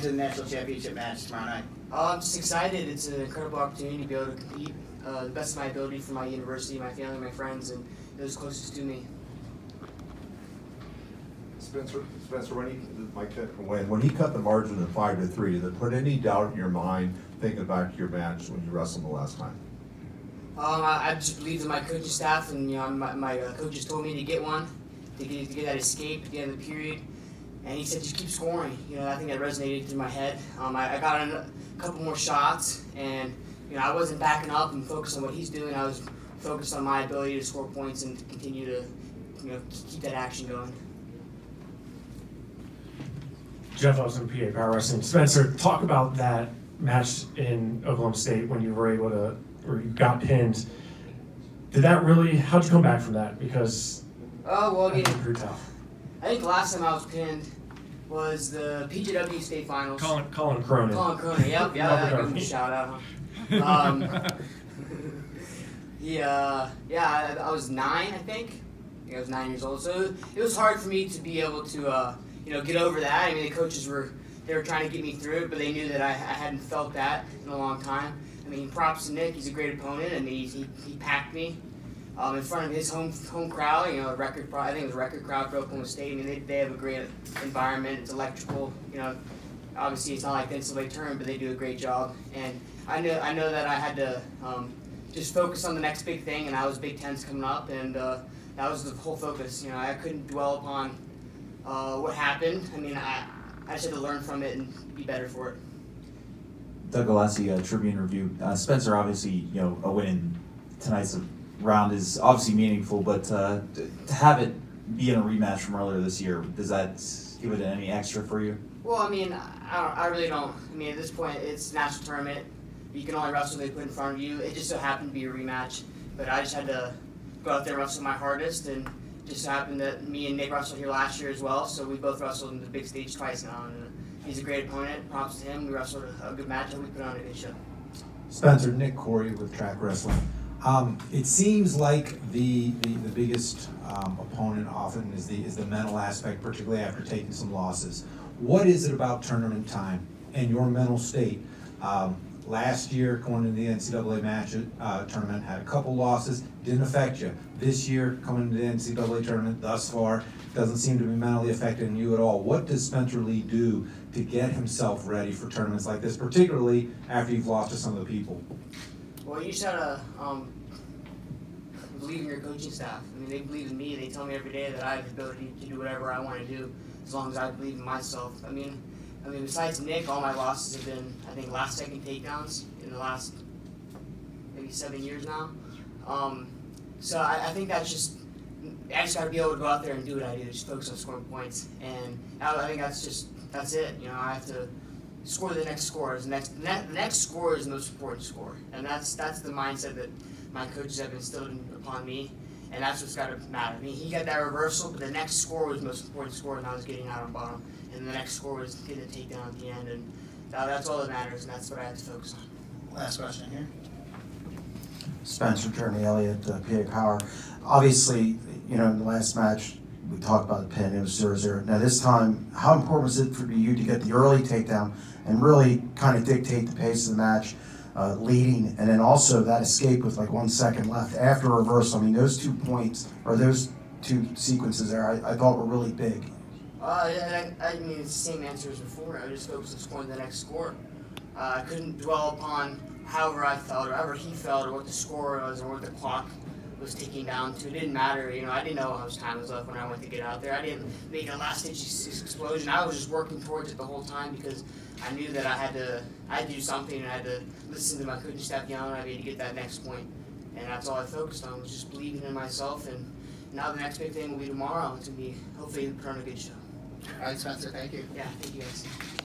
to the national championship match tomorrow night? I'm just excited. It's an incredible opportunity to be able to compete the best of my ability for my university, my family, my friends, and those closest to me. Spencer, when he cut the margin to 5-3, did it put any doubt in your mind thinking back to your match when you wrestled the last time? I just believed in my coaching staff, and my coaches told me to get one, to get that escape at the end of the period, and he said just keep scoring. I think that resonated through my head. I got in a couple more shots, and I wasn't backing up and focused on what he's doing. I was focused on my ability to score points and to continue to keep that action going. Jeff Olsen, PA Power Wrestling. Spencer, talk about that match in Oklahoma State when you were able to, or you got pinned. How'd you come back from that? Because well, it was pretty tough. I think the last time I was pinned was the PJW State Finals. Colin Cronin. Colin Cronin, yep. Yeah, I'll give him a shout out, huh? I was 9, I think. I was 9 years old. So it was hard for me to be able to, get over that. I mean, the coaches were trying to get me through it, but they knew that I hadn't felt that in a long time. I mean, props to Nick. He's a great opponent. I mean, he packed me in front of his home crowd. I think it was a record crowd for Oklahoma State. I mean, they have a great environment. It's electrical. Obviously it's not like the NCAA tournament, but they do a great job. And I know that I had to just focus on the next big thing, and that was Big Ten's coming up, and that was the whole focus. I couldn't dwell upon what happened. I mean, I just had to learn from it and be better for it. Doug Galassi, Tribune Review. Spencer, obviously, a win in tonight's round is obviously meaningful, but to have it be in a rematch from earlier this year, does that give it any extra for you? Well, I mean, I really don't. I mean, at this point, it's a national tournament. You can only wrestle what they put in front of you. It just so happened to be a rematch, but I just had to go out there and wrestle my hardest, and just so happened that me and Nick wrestled here last year as well, so we both wrestled in the big stage twice now, and he's a great opponent. Props to him. We wrestled a good match, and we put on a good show. Spencer, Nick Corey with Track Wrestling. It seems like the biggest opponent often is the mental aspect, particularly after taking some losses. What is it about tournament time and your mental state? Last year, going into the NCAA match tournament, had a couple losses, didn't affect you. This year, coming into the NCAA tournament thus far, doesn't seem to be mentally affecting you at all. What does Spencer Lee do to get himself ready for tournaments like this, particularly after you've lost to some of the people? Well, you just gotta believe in your coaching staff. I mean, they believe in me. They tell me every day that I have the ability to do whatever I want to do, as long as I believe in myself. I mean, besides Nick, all my losses have been, I think, last-second takedowns in the last maybe 7 years now. So I think that's just, I just got to be able to go out there and do what I do, just focus on scoring points. And I think that's it. I have to score the next score. The next score is the most important score. And that's the mindset that my coaches have instilled upon me. And that's what's got to matter. I mean, he got that reversal, but the next score was the most important score, and I was getting out on bottom. And the next score was getting a takedown at the end, and that's all that matters, and that's what I have to focus on. Last question here. Spencer, Jeremy Elliott, PA Power. Obviously, in the last match, we talked about the pin, it was 0-0. Now this time, how important was it for you to get the early takedown and really kind of dictate the pace of the match, leading, and then also that escape with like 1 second left after a reversal? I mean, those 2 points, or those 2 sequences there, I thought were really big. I mean, it's the same answer as before. I just focused on scoring the next score. I couldn't dwell upon however I felt, or however he felt, or what the score was, or what the clock was ticking down to. It didn't matter. I didn't know how much time was left when I went to get out there. I didn't make a last-ditch explosion. I was just working towards it the whole time because I knew that I had to do something, and I had to listen to my coaching staff yelling at me to get that next point. And that's all I focused on, was just believing in myself. And now the next big thing will be tomorrow. It's going to be, hopefully, put on a good show. All right, Spencer, thank you. Yeah, thank you guys.